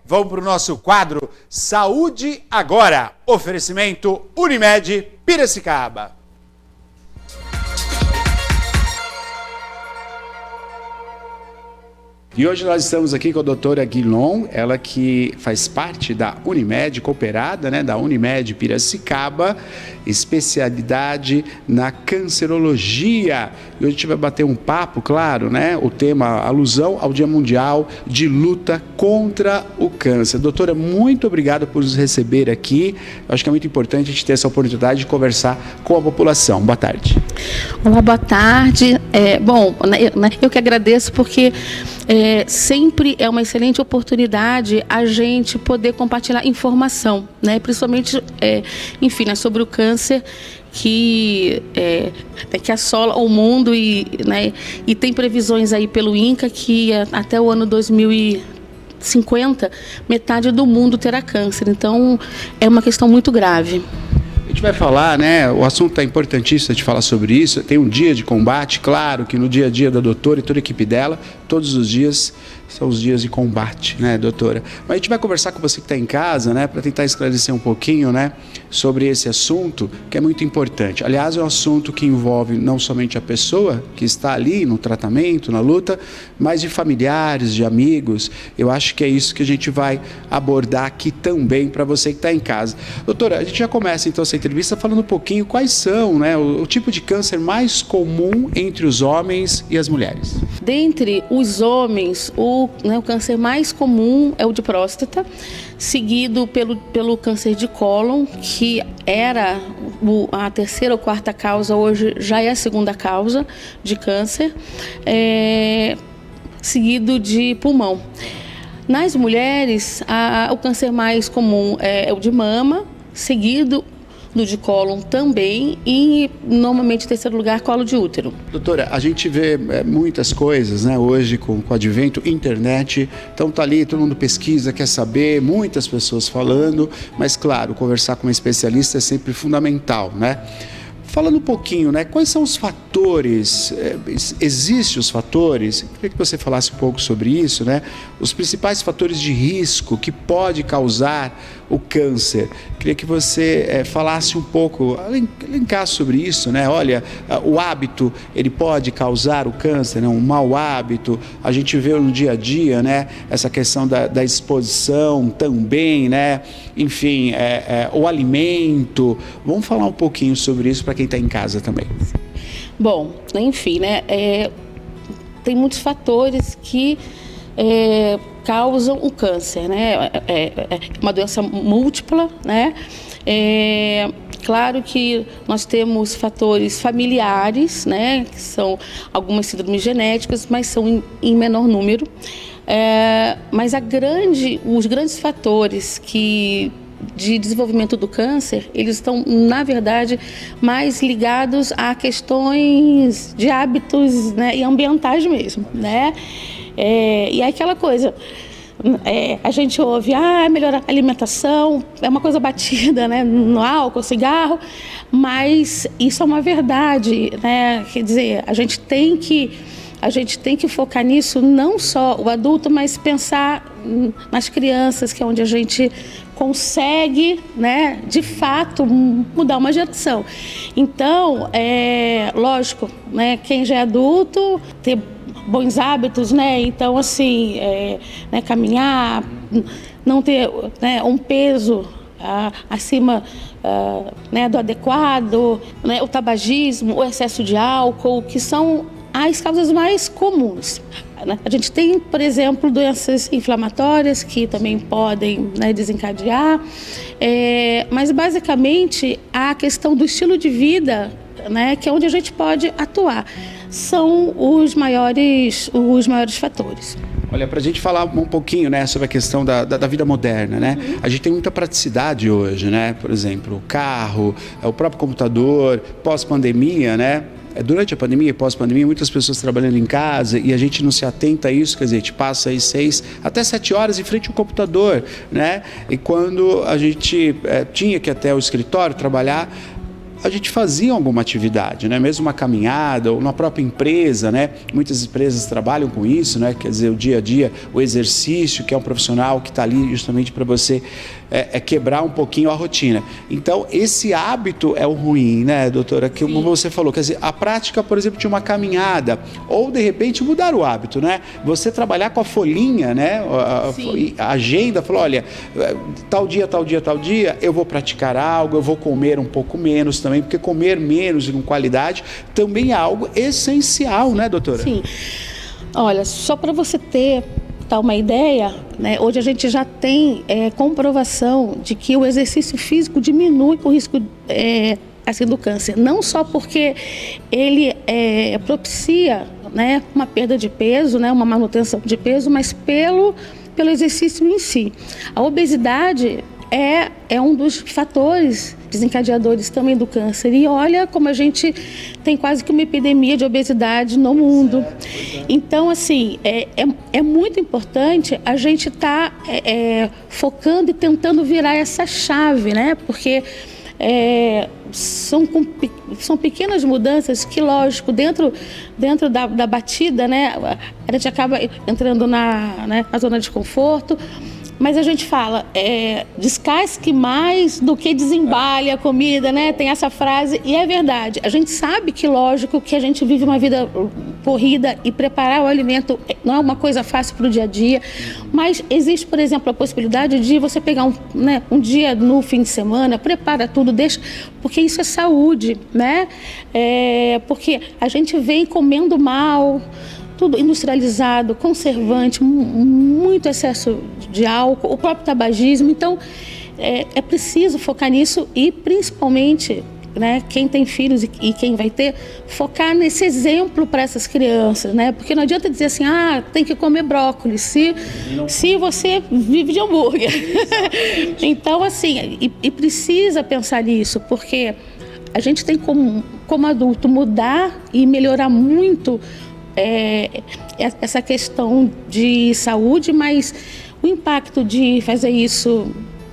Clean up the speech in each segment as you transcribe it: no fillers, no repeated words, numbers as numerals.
Vamos para o nosso quadro Saúde Agora. Oferecimento Unimed Piracicaba. E hoje nós estamos aqui com a doutora Guilon, ela que faz parte da Unimed, cooperada, né, da Unimed Piracicaba, especialidade na cancerologia. E hoje a gente vai bater um papo, claro, né, o tema alusão ao Dia Mundial de Luta contra o Câncer. Doutora, muito obrigado por nos receber aqui. Eu acho que é muito importante a gente ter essa oportunidade de conversar com a população. Boa tarde. Olá, boa tarde. Eu que agradeço porque sempre é uma excelente oportunidade a gente poder compartilhar informação, né? Principalmente, sobre o câncer que assola o mundo e tem previsões aí pelo INCA que até o ano 2050 metade do mundo terá câncer. Então, é uma questão muito grave. A gente vai falar, né? O assunto é importantíssimo de falar sobre isso. Tem um dia de combate, claro que no dia a dia da doutora e toda a equipe dela, todos os dias são os dias de combate, né, doutora? Mas a gente vai conversar com você que está em casa, né, para tentar esclarecer um pouquinho, né, sobre esse assunto que é muito importante. Aliás, é um assunto que envolve não somente a pessoa que está ali no tratamento, na luta, mas de familiares, de amigos. Eu acho que é isso que a gente vai abordar aqui também para você que está em casa. Doutora, a gente já começa então essa entrevista falando um pouquinho quais são, né, o tipo de câncer mais comum entre os homens e as mulheres. Dentre os homens, o câncer mais comum é o de próstata, seguido pelo câncer de cólon, que era a terceira ou quarta causa, hoje já é a segunda causa de câncer, seguido de pulmão. Nas mulheres, o câncer mais comum é o de mama, seguido do de cólon também e, normalmente, em terceiro lugar, colo de útero. Doutora, a gente vê muitas coisas, né, hoje com o advento, internet, então tá ali, todo mundo pesquisa, quer saber, muitas pessoas falando, mas, claro, conversar com um especialista é sempre fundamental, né? Falando um pouquinho, né, quais são os fatores, existem os fatores, eu queria que você falasse um pouco sobre isso, né, os principais fatores de risco que pode causar o câncer. Queria que você falasse um pouco, elencasse sobre isso, né, olha, o hábito, ele pode causar o câncer, né, um mau hábito, a gente vê no dia a dia, né, essa questão da exposição também, né, enfim, o alimento, vamos falar um pouquinho sobre isso para quem está em casa também. Bom, enfim, né, tem muitos fatores que causam o câncer, né, uma doença múltipla, né, claro que nós temos fatores familiares, né, que são algumas síndromes genéticas, mas são em menor número, mas os grandes fatores de desenvolvimento do câncer, eles estão, na verdade, mais ligados a questões de hábitos, né, e ambientais mesmo, né? E é aquela coisa, a gente ouve, melhorar a alimentação, é uma coisa batida, né, no álcool, cigarro, mas isso é uma verdade, né? Quer dizer, a gente tem que focar nisso, não só o adulto, mas pensar nas crianças, que é onde a gente consegue, né, de fato, mudar uma geração. Então, lógico, né, quem já é adulto, ter bons hábitos, né, então, assim, né, caminhar, não ter, né, um peso acima né, do adequado, né, o tabagismo, o excesso de álcool, que são as causas mais comuns. A gente tem, por exemplo, doenças inflamatórias que também podem, né, desencadear, mas basicamente a questão do estilo de vida, né, que é onde a gente pode atuar, são os maiores fatores. Olha, para a gente falar um pouquinho, né, sobre a questão da vida moderna, né? A gente tem muita praticidade hoje, né? Por exemplo, o carro, o próprio computador, pós-pandemia, né? Durante a pandemia e pós-pandemia, muitas pessoas trabalhando em casa e a gente não se atenta a isso, quer dizer, a gente passa aí 6 até 7 horas em frente ao computador, né? E quando a gente tinha que ir até o escritório trabalhar, a gente fazia alguma atividade, né? Mesmo uma caminhada ou na própria empresa, né? Muitas empresas trabalham com isso, né? Quer dizer, o dia a dia, o exercício, que é um profissional que está ali justamente para você quebrar um pouquinho a rotina. Então, esse hábito é o ruim, né, doutora? Que como você falou, quer dizer, a prática, por exemplo, de uma caminhada, ou de repente mudar o hábito, né? Você trabalhar com a folhinha, né? A agenda, falou, olha, tal dia, eu vou praticar algo, eu vou comer um pouco menos também, porque comer menos e com qualidade também é algo essencial, né, doutora? Sim. Olha, só para você ter uma ideia, né, hoje a gente já tem comprovação de que o exercício físico diminui o risco assim, do câncer, não só porque ele propicia, né, uma perda de peso, né, uma manutenção de peso, mas pelo exercício em si. A obesidade é um dos fatores desencadeadores também do câncer. E olha como a gente tem quase que uma epidemia de obesidade no mundo. Então, assim, é muito importante a gente estar focando e tentando virar essa chave, né? Porque são pequenas mudanças que, lógico, dentro da batida, né? A gente acaba entrando na zona de conforto. Mas a gente fala, descasque mais do que desembale a comida, né? Tem essa frase, e é verdade. A gente sabe que, lógico, que a gente vive uma vida corrida e preparar o alimento não é uma coisa fácil para o dia a dia, mas existe, por exemplo, a possibilidade de você pegar um dia no fim de semana, prepara tudo, deixa, porque isso é saúde, né? Porque a gente vem comendo mal, tudo industrializado, conservante, muito excesso de álcool, o próprio tabagismo. Então, é preciso focar nisso e, principalmente, né, quem tem filhos e quem vai ter, focar nesse exemplo para essas crianças, né? Porque não adianta dizer assim, tem que comer brócolis se você vive de hambúrguer. Então, assim, e precisa pensar nisso, porque a gente tem como adulto mudar e melhorar muito essa questão de saúde, mas o impacto de fazer isso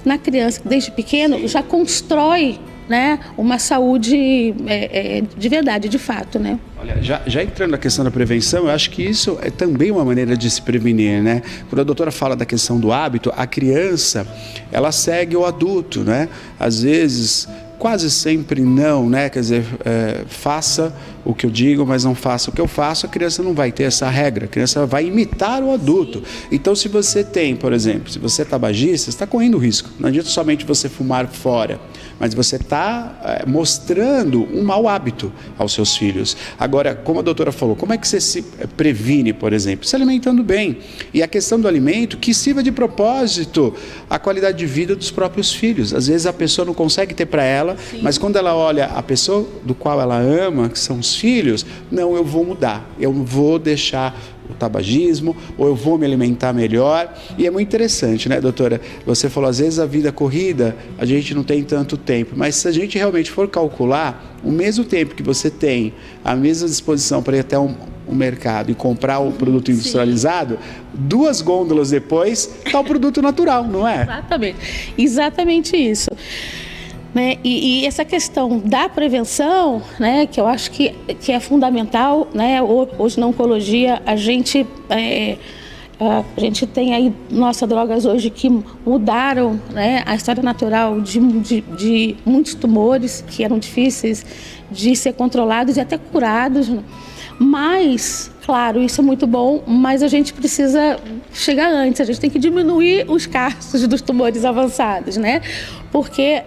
na criança desde pequeno já constrói, né, uma saúde de verdade, de fato, né? Olha, já entrando na questão da prevenção, eu acho que isso é também uma maneira de se prevenir, né? Quando a doutora fala da questão do hábito, a criança, ela segue o adulto, né? Às vezes, quase sempre não, né? Quer dizer, faça o que eu digo, mas não faça o que eu faço, a criança não vai ter essa regra, a criança vai imitar o adulto. Então, se você tem, por exemplo, se você é tabagista, você está correndo risco. Não adianta somente você fumar fora, mas você está mostrando um mau hábito aos seus filhos. Agora, como a doutora falou, como é que você se previne, por exemplo? Se alimentando bem. E a questão do alimento, que sirva de propósito a qualidade de vida dos próprios filhos. Às vezes a pessoa não consegue ter para ela, sim, mas quando ela olha a pessoa do qual ela ama, que são os filhos, não, eu vou mudar, eu vou deixar o tabagismo, ou eu vou me alimentar melhor. E é muito interessante, né, doutora? Você falou, às vezes a vida corrida, a gente não tem tanto tempo, mas se a gente realmente for calcular, o mesmo tempo que você tem, a mesma disposição para ir até um mercado e comprar o produto industrializado, sim, 2 gôndolas depois está o produto natural, não é? Exatamente isso. Né? E essa questão da prevenção, né, que eu acho que é fundamental, né? Hoje na oncologia a gente tem aí drogas hoje que mudaram, né, a história natural de muitos tumores que eram difíceis de ser controlados e até curados. Mas, claro, isso é muito bom, mas a gente precisa chegar antes, a gente tem que diminuir os casos dos tumores avançados, né? Porque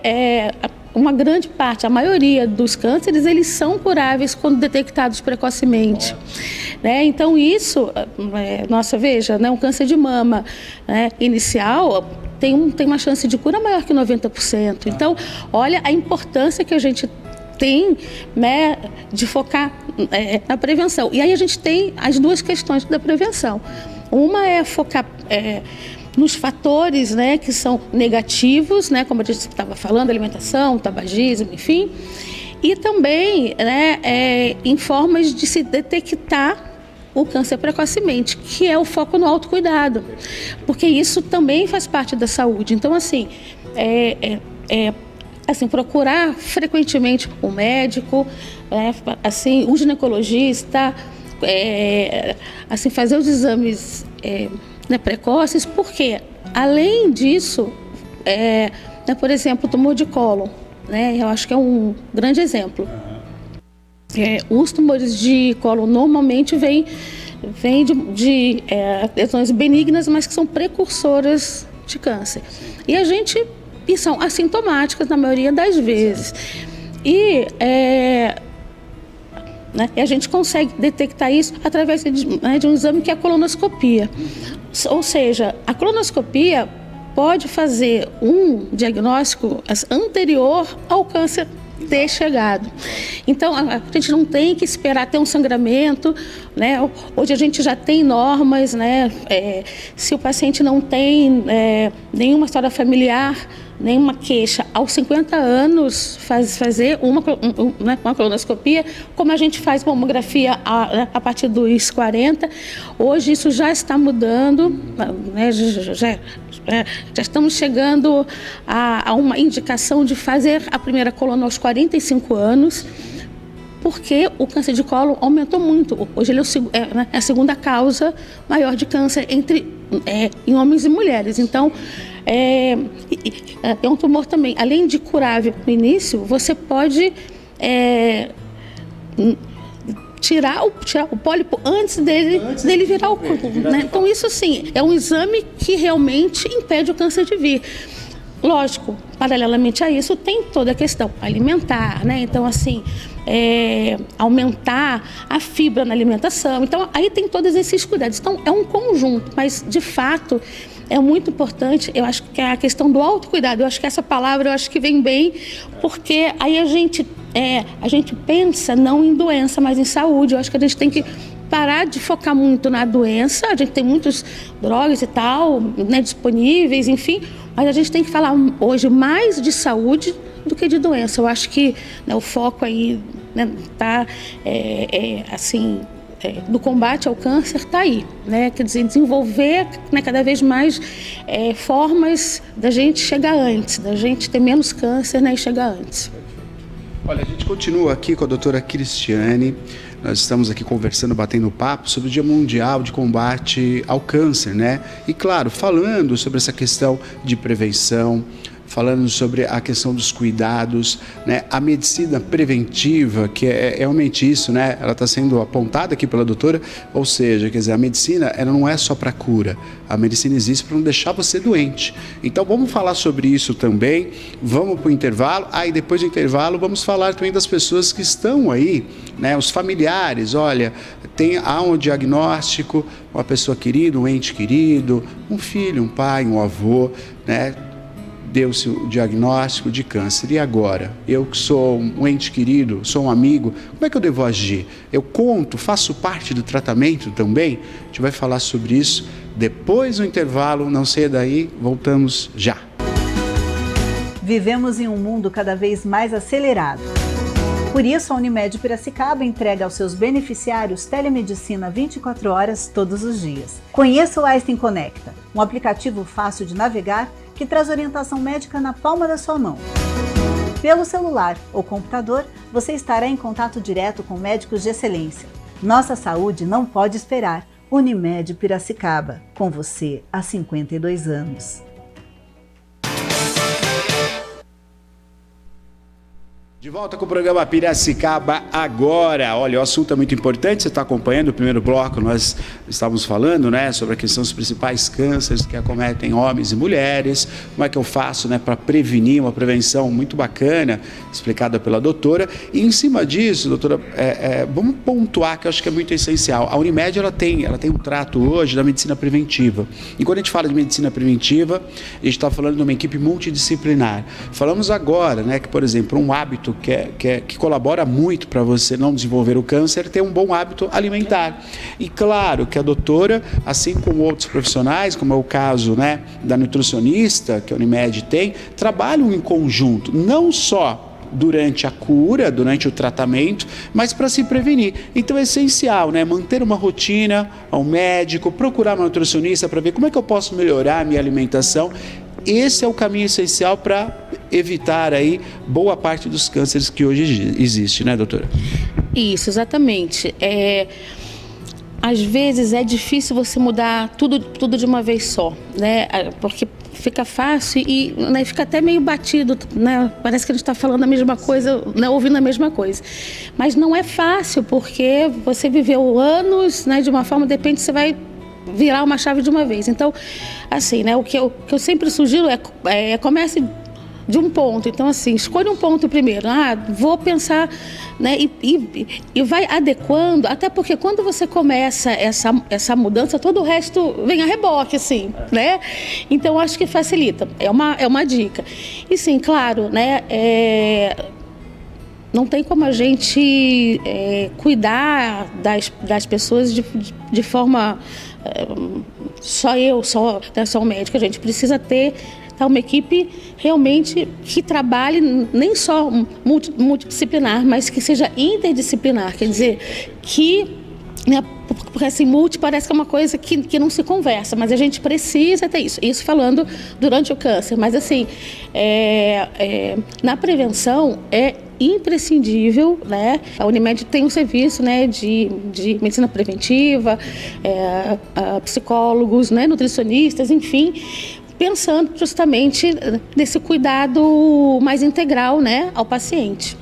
uma grande parte, a maioria dos cânceres, eles são curáveis quando detectados precocemente. Né? Então isso, veja, né, um câncer de mama, né, inicial tem uma chance de cura maior que 90%. Então, olha a importância que a gente tem, né, de focar na prevenção. E aí a gente tem as 2 questões da prevenção. Uma é focar nos fatores, né, que são negativos, né, como a gente estava falando, alimentação, tabagismo, enfim, e também, né, em formas de se detectar o câncer precocemente, que é o foco no autocuidado, porque isso também faz parte da saúde. Então, assim, assim, procurar frequentemente o médico, assim, o ginecologista, assim, fazer os exames precoces, porque, além disso, por exemplo, o tumor de cólon, né, eu acho que é um grande exemplo. Os tumores de cólon normalmente vêm de lesões benignas, mas que são precursoras de câncer. E são assintomáticas na maioria das vezes. E a gente consegue detectar isso através de um exame que é a colonoscopia. Ou seja, a colonoscopia pode fazer um diagnóstico anterior ao câncer ter chegado. Então, a gente não tem que esperar ter um sangramento, né? Hoje a gente já tem normas, né? Se o paciente não tem nenhuma história familiar, nenhuma queixa, aos 50 anos fazer uma colonoscopia, como a gente faz mamografia a partir dos 40. Hoje isso já está mudando, né? Já estamos chegando a uma indicação de fazer a primeira coluna aos 45 anos, porque o câncer de cólon aumentou muito. Hoje ele é a segunda causa maior de câncer em homens e mulheres. Então, é um tumor também, além de curável no início, você pode tirar o pólipo antes dele virar o corpo, né? Então, isso sim, é um exame que realmente impede o câncer de vir. Lógico, paralelamente a isso, tem toda a questão alimentar, né? Então, assim, aumentar a fibra na alimentação. Então, aí tem todos esses cuidados. Então, é um conjunto, mas, de fato, é muito importante, eu acho que é a questão do autocuidado. Eu acho que essa palavra, vem bem, porque aí a gente pensa não em doença, mas em saúde. Eu acho que a gente tem que parar de focar muito na doença. A gente tem muitas drogas e tal, né, disponíveis, enfim, mas a gente tem que falar hoje mais de saúde do que de doença. Eu acho que, né, o foco aí, né, tá, do combate ao câncer está aí, né? Quer dizer, desenvolver, né, cada vez mais formas da gente chegar antes, da gente ter menos câncer, né, e chegar antes. Olha, a gente continua aqui com a doutora Cristiane. Nós estamos aqui conversando, batendo papo sobre o Dia Mundial de Combate ao Câncer, né? E claro, falando sobre essa questão de prevenção, falando sobre a questão dos cuidados, né? A medicina preventiva, que é realmente isso, né? Ela está sendo apontada aqui pela doutora, ou seja, quer dizer, a medicina ela não é só para cura, a medicina existe para não deixar você doente. Então vamos falar sobre isso também, vamos para o intervalo, e depois do intervalo vamos falar também das pessoas que estão aí, né? Os familiares, olha, há um diagnóstico, uma pessoa querida, um ente querido, um filho, um pai, um avô, né? Deu-se o diagnóstico de câncer. E agora? Eu que sou um ente querido, sou um amigo, como é que eu devo agir? Eu conto, faço parte do tratamento também? A gente vai falar sobre isso depois do intervalo. Não saia daí, voltamos já. Vivemos em um mundo cada vez mais acelerado. Por isso, a Unimed Piracicaba entrega aos seus beneficiários telemedicina 24 horas todos os dias. Conheça o Einstein Conecta, um aplicativo fácil de navegar que traz orientação médica na palma da sua mão. Pelo celular ou computador, você estará em contato direto com médicos de excelência. Nossa saúde não pode esperar. Unimed Piracicaba, com você há 52 anos. De volta com o programa Piracicaba agora. Olha, o assunto é muito importante, você está acompanhando o primeiro bloco, nós estávamos falando, né, sobre a questão dos principais cânceres que acometem homens e mulheres, como é que eu faço, né, para prevenir, uma prevenção muito bacana, explicada pela doutora. E em cima disso, doutora, vamos pontuar que eu acho que é muito essencial. A Unimed, ela tem um trato hoje da medicina preventiva. E quando a gente fala de medicina preventiva, a gente está falando de uma equipe multidisciplinar. Falamos agora, né, que, por exemplo, um hábito que colabora muito para você não desenvolver o câncer, ter um bom hábito alimentar. E claro que a doutora, assim como outros profissionais, como é o caso, né, da nutricionista que a Unimed tem, trabalham em conjunto, não só durante a cura, durante o tratamento, mas para se prevenir. Então é essencial, né, manter uma rotina ao médico, procurar uma nutricionista para ver como é que eu posso melhorar a minha alimentação. Esse é o caminho essencial para evitar aí boa parte dos cânceres que hoje existe, né, doutora? Isso, exatamente. Às vezes é difícil você mudar tudo de uma vez só, né? Porque fica fácil e, né, fica até meio batido, né? Parece que a gente está falando a mesma coisa, né? Ouvindo a mesma coisa. Mas não é fácil, porque você viveu anos, né, de uma forma, de repente você vai virar uma chave de uma vez. Então, assim, né, o que eu sempre sugiro é comece de um ponto. Então, assim, escolha um ponto primeiro. Vou pensar, né, e vai adequando, até porque quando você começa essa mudança, todo o resto vem a reboque, assim, né? Então, acho que facilita. É uma dica. E sim, claro, né, não tem como a gente cuidar das pessoas de forma só o médico. A gente precisa ter uma equipe realmente que trabalhe nem só multidisciplinar, mas que seja interdisciplinar, quer dizer, que, né, porque assim, multi parece que é uma coisa que não se conversa, mas a gente precisa ter isso falando durante o câncer, mas assim, na prevenção é imprescindível, né? A Unimed tem um serviço, né, de medicina preventiva, psicólogos, né, nutricionistas, enfim, pensando justamente nesse cuidado mais integral, né, ao paciente.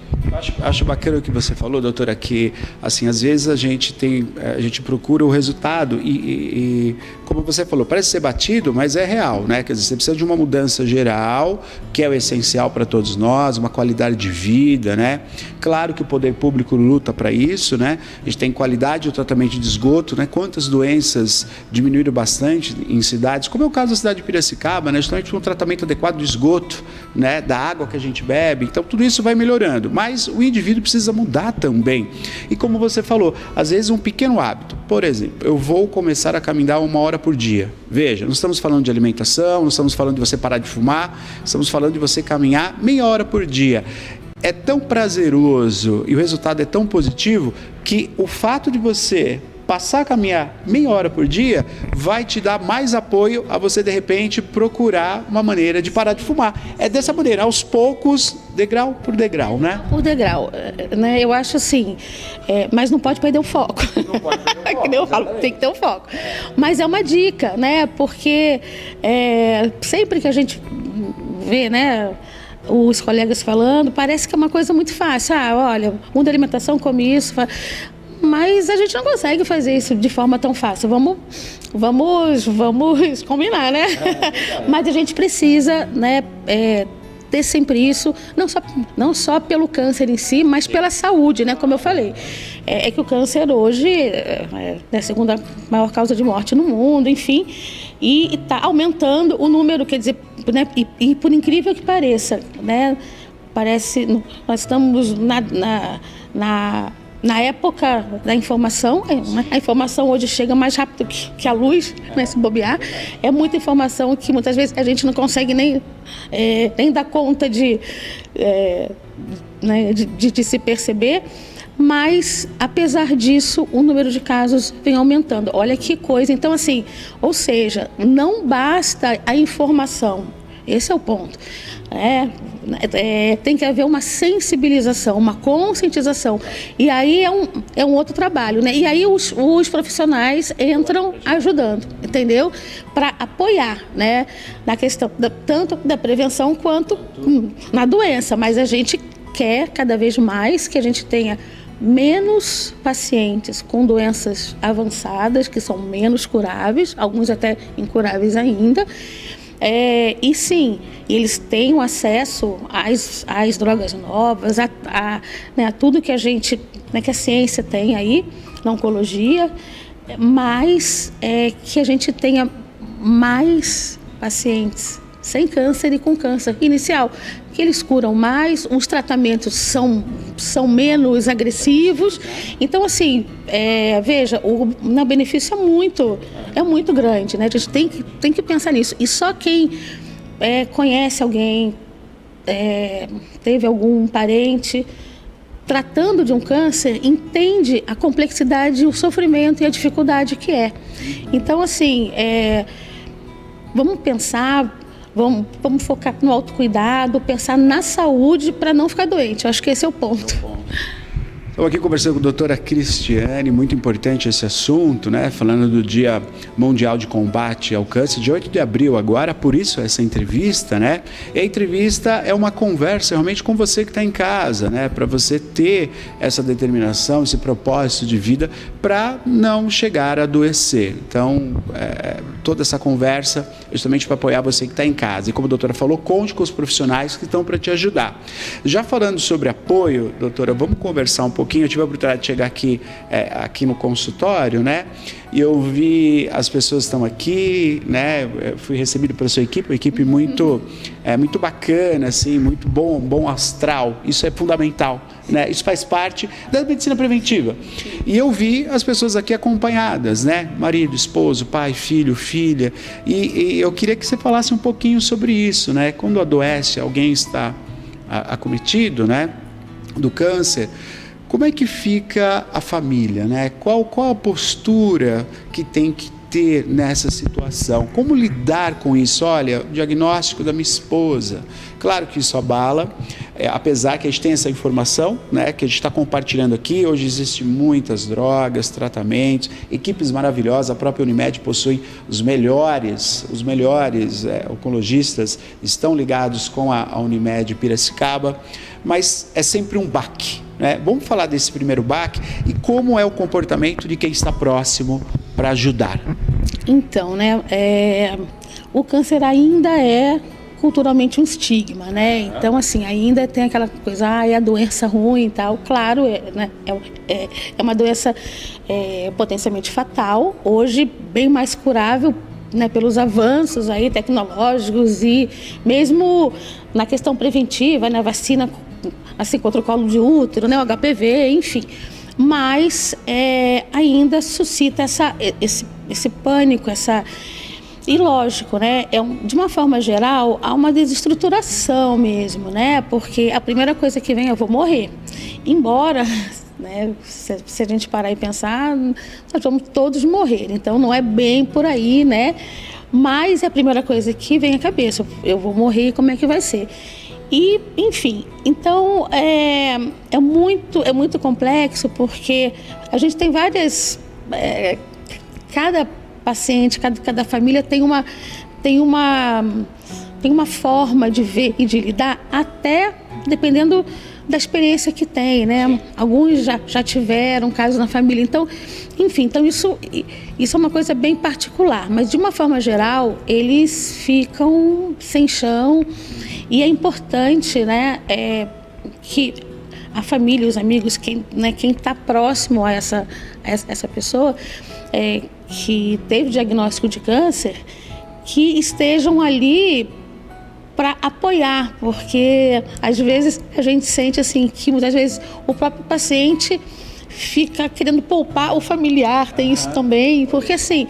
Acho bacana o que você falou, doutora, que assim, às vezes a gente procura o resultado e como você falou, parece ser batido, mas é real, né? Quer dizer, você precisa de uma mudança geral, que é o essencial para todos nós, uma qualidade de vida, né? Claro que o poder público luta para isso, né? A gente tem qualidade do tratamento de esgoto, né? Quantas doenças diminuíram bastante em cidades, como é o caso da cidade de Piracicaba, né? Justamente um tratamento adequado do esgoto, né? Da água que a gente bebe, então tudo isso vai melhorando, mas o indivíduo precisa mudar também. E como você falou, às vezes um pequeno hábito, por exemplo, eu vou começar a caminhar 1 hora por dia. Veja, não estamos falando de alimentação, não estamos falando de você parar de fumar, estamos falando de você caminhar meia hora por dia. É tão prazeroso e o resultado é tão positivo que o fato de você passar a caminhar meia hora por dia vai te dar mais apoio a você, de repente, procurar uma maneira de parar de fumar. É dessa maneira, aos poucos, degrau por degrau, né? Por degrau, né? Eu acho assim, mas não pode perder o foco. Não pode perder o foco. Que nem eu falo, tem que ter o foco. Mas é uma dica, né? Porque sempre que a gente vê, né, os colegas falando, parece que é uma coisa muito fácil. Olha, muda a alimentação, come isso, mas a gente não consegue fazer isso de forma tão fácil. Vamos combinar, né? Mas a gente precisa, né, ter sempre isso, não só pelo câncer em si, mas pela saúde, né? Como eu falei. É que o câncer hoje é a segunda maior causa de morte no mundo, enfim, e está aumentando o número, quer dizer, né, e por incrível que pareça, né? Nós estamos na época da informação, né? A informação hoje chega mais rápido que a luz, né? Se bobear. É muita informação que muitas vezes a gente não consegue nem dar conta de se perceber. Mas, apesar disso, o número de casos vem aumentando. Olha que coisa. Então, assim, ou seja, não basta a informação. Esse é o ponto. Tem que haver uma sensibilização, uma conscientização. E aí é um outro trabalho, né? E aí os profissionais entram ajudando, entendeu? Para apoiar, né? Na questão tanto da prevenção quanto na doença. Mas a gente quer cada vez mais que a gente tenha menos pacientes com doenças avançadas, que são menos curáveis, alguns até incuráveis ainda. E sim, eles têm acesso às drogas novas, a tudo que que a ciência tem aí na oncologia, mas que a gente tenha mais pacientes sem câncer e com câncer inicial, que eles curam mais, os tratamentos são menos agressivos. Então, assim, veja, o benefício é muito grande, né? A gente tem que pensar nisso. E só quem conhece alguém, teve algum parente tratando de um câncer, entende a complexidade, o sofrimento e a dificuldade que é. Então, assim, vamos pensar, Vamos focar no autocuidado, pensar na saúde para não ficar doente. Eu acho que esse é o ponto. Estamos aqui conversando com a doutora Cristiane, muito importante esse assunto, né? Falando do Dia Mundial de Combate ao Câncer, dia 8 de abril agora, por isso essa entrevista, né? E a entrevista é uma conversa realmente com você que está em casa, né? Para você ter essa determinação, esse propósito de vida para não chegar a adoecer. Então, toda essa conversa é justamente para apoiar você que está em casa. E como a doutora falou, conte com os profissionais que estão para te ajudar. Já falando sobre apoio, doutora, vamos conversar um pouquinho. Eu tive a oportunidade de chegar aqui no consultório, né? E eu vi as pessoas que estão aqui, né? Eu fui recebido pela sua equipe, uma equipe muito bacana, assim, muito bom astral. Isso é fundamental, né? Isso faz parte da medicina preventiva. E eu vi as pessoas aqui acompanhadas, né? Marido, esposo, pai, filho, filha. E eu queria que você falasse um pouquinho sobre isso, né? Quando adoece, alguém está acometido, né? Do câncer. Como é que fica a família, né? Qual a postura que tem que ter nessa situação? Como lidar com isso? Olha, o diagnóstico da minha esposa. Claro que isso abala, apesar que a gente tem essa informação, né, que a gente está compartilhando aqui. Hoje existem muitas drogas, tratamentos, equipes maravilhosas. A própria Unimed possui os melhores oncologistas, estão ligados com a Unimed Piracicaba, mas é sempre um baque. Vamos falar desse primeiro baque e como é o comportamento de quem está próximo para ajudar. Então, né, o câncer ainda é culturalmente um estigma, né? Então, assim, ainda tem aquela coisa, é a doença ruim e tal. Claro, né, é uma doença potencialmente fatal, hoje bem mais curável, né, pelos avanços aí tecnológicos e mesmo na questão preventiva, né, vacina assim, contra o colo de útero, né, o HPV, enfim. Mas ainda suscita esse pânico, E lógico, né, de uma forma geral, há uma desestruturação mesmo, né, porque a primeira coisa que vem é: eu vou morrer. Embora, né, se a gente parar e pensar, nós vamos todos morrer, então não é bem por aí, né, mas é a primeira coisa que vem à cabeça: eu vou morrer, como é que vai ser? E, enfim, então é muito complexo, porque a gente tem várias... cada paciente, cada família tem uma forma de ver e de lidar, até dependendo da experiência que tem, né? Alguns já tiveram casos na família, então, enfim, então isso é uma coisa bem particular, mas de uma forma geral eles ficam sem chão. E é importante, né, que a família, os amigos, quem está próximo a essa pessoa que teve diagnóstico de câncer, que estejam ali para apoiar, porque às vezes a gente sente assim que muitas vezes o próprio paciente fica querendo poupar o familiar, tem isso também, porque assim,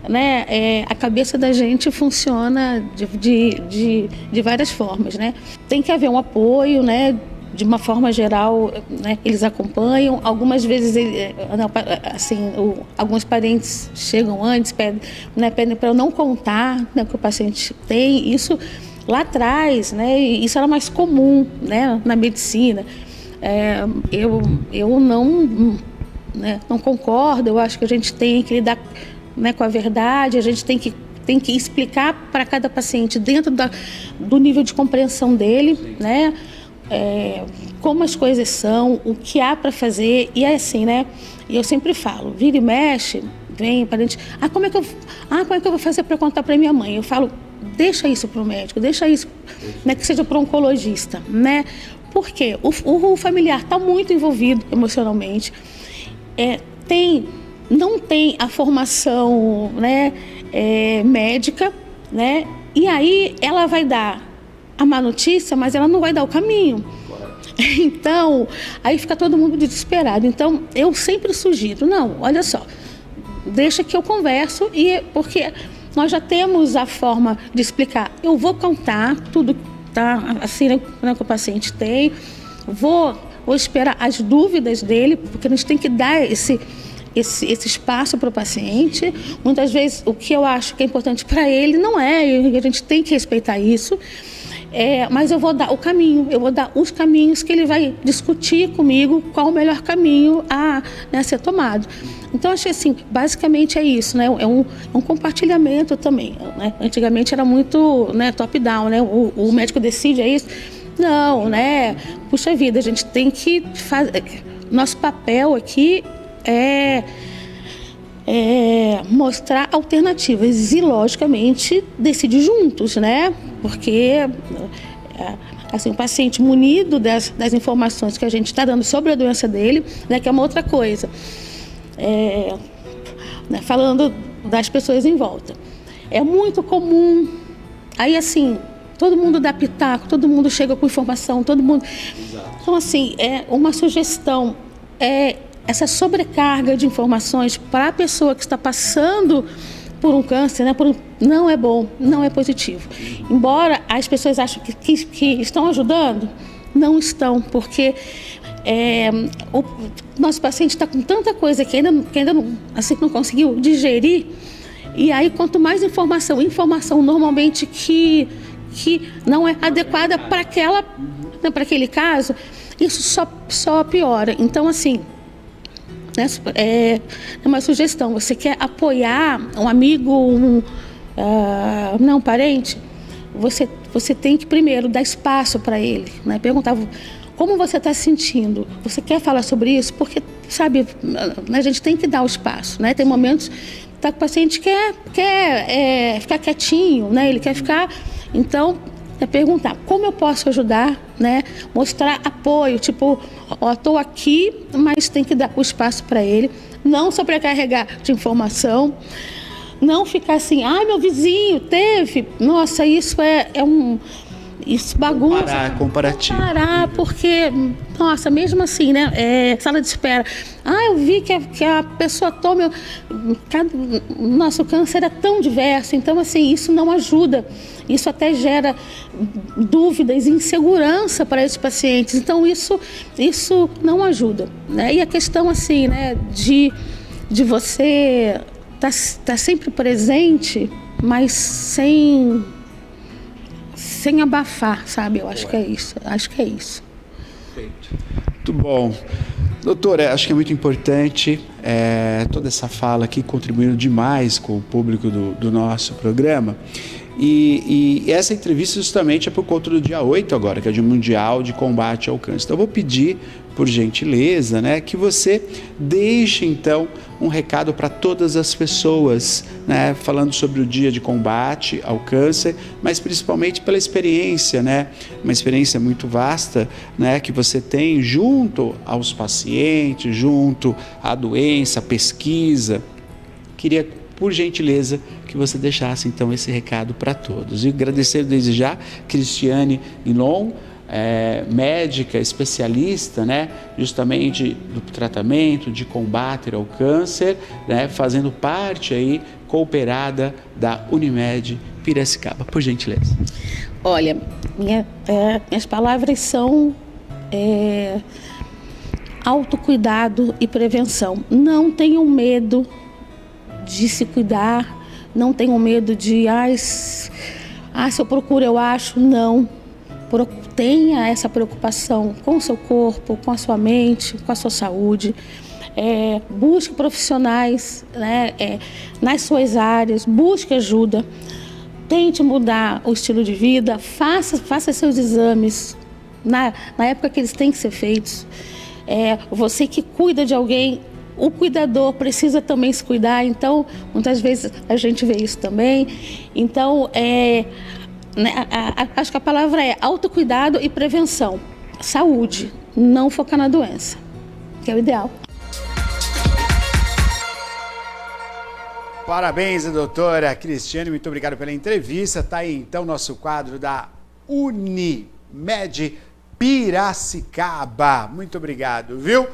né, a cabeça da gente funciona de várias formas, né? Tem que haver um apoio, né? De uma forma geral, né, eles acompanham. Algumas vezes, alguns parentes chegam antes, pedem para eu não contar, né, que o paciente tem. Isso lá atrás, né, isso era mais comum, né, na medicina. Eu não concordo. Eu acho que a gente tem que lidar, né, com a verdade. A gente tem que explicar para cada paciente dentro do nível de compreensão dele, né? Como as coisas são, o que há para fazer. E é assim, né? E eu sempre falo, vira e mexe, vem parente, como é que eu vou fazer para contar para minha mãe? Eu falo, deixa isso para o médico, deixa isso, né, que seja para o oncologista, né? Porque o familiar está muito envolvido emocionalmente, não tem a formação, né, médica, né? E aí ela vai dar a má notícia, mas ela não vai dar o caminho. Então, aí fica todo mundo desesperado. Então, eu sempre sugiro, não, olha só, deixa que eu converso, porque nós já temos a forma de explicar. Eu vou contar tudo, tá, assim, né, que o paciente tem, vou esperar as dúvidas dele, porque a gente tem que dar esse espaço para o paciente. Muitas vezes o que eu acho que é importante para ele não é, e a gente tem que respeitar isso. Mas eu vou dar o caminho, eu vou dar os caminhos que ele vai discutir comigo qual o melhor caminho a ser tomado. Então, acho que assim, basicamente é isso, né? É um compartilhamento também, né? Antigamente era muito, né, top-down, né? O médico decide, é isso? Não, né? Puxa vida, a gente tem que fazer... Nosso papel aqui é mostrar alternativas e, logicamente, decidir juntos, né? Porque assim, o paciente munido das informações que a gente está dando sobre a doença dele, né, que é uma outra coisa, né, falando das pessoas em volta. É muito comum, aí assim, todo mundo dá pitaco, todo mundo chega com informação, todo mundo... Exato. Então, assim, uma sugestão essa sobrecarga de informações para a pessoa que está passando por um câncer, né, não é bom, não é positivo. Embora as pessoas achem que estão ajudando, não estão, porque o nosso paciente está com tanta coisa que ainda não, assim, não conseguiu digerir, e aí quanto mais informação normalmente que não é adequada para aquele caso, isso só piora. Então, assim, é uma sugestão. Você quer apoiar um amigo, um parente? Você tem que primeiro dar espaço para ele, né? Perguntar como você está se sentindo. Você quer falar sobre isso? Porque, sabe, a gente tem que dar o espaço, né? Tem momentos que o paciente quer ficar quietinho, né? Ele quer ficar... Então, perguntar como eu posso ajudar, né? Mostrar apoio, tipo, estou aqui, mas tem que dar o espaço para ele, não sobrecarregar de informação, não ficar assim, meu vizinho teve, nossa, isso isso bagunça. Comparar, porque, nossa, mesmo assim, né? Sala de espera. Eu vi que a pessoa toma... Nosso câncer é tão diverso, então, assim, isso não ajuda. Isso até gera dúvidas e insegurança para esses pacientes. Então, isso não ajuda, né? E a questão, assim, né, de você tá sempre presente, mas sem abafar, sabe? Eu acho que é isso. Perfeito. Muito bom. Doutora, acho que é muito importante toda essa fala aqui, contribuindo demais com o público do nosso programa. E essa entrevista justamente é por conta do dia 8 agora, que é o Dia Mundial de Combate ao Câncer. Então eu vou pedir, por gentileza, né, que você deixe então um recado para todas as pessoas, né, falando sobre o dia de combate ao câncer, mas principalmente pela experiência, né, uma experiência muito vasta, né, que você tem junto aos pacientes, junto à doença, pesquisa. Queria, por gentileza, que você deixasse então esse recado para todos. E agradecer desde já Cristiane Guilon, médica especialista, né, justamente do tratamento, de combate ao câncer, né, fazendo parte aí, cooperada da Unimed Piracicaba. Por gentileza. Olha, minhas palavras são autocuidado e prevenção. Não tenham medo de se cuidar, não tenham medo de, se eu procuro eu acho, não. Tenha essa preocupação com o seu corpo, com a sua mente, com a sua saúde. Busque profissionais, né, nas suas áreas, busque ajuda. Tente mudar o estilo de vida, faça seus exames na época que eles têm que ser feitos. Você que cuida de alguém, o cuidador precisa também se cuidar, então muitas vezes a gente vê isso também. Então, acho que a palavra é autocuidado e prevenção. Saúde, não focar na doença, que é o ideal. Parabéns, doutora Cristiane, muito obrigado pela entrevista. Está aí então nosso quadro da Unimed Piracicaba. Muito obrigado, viu?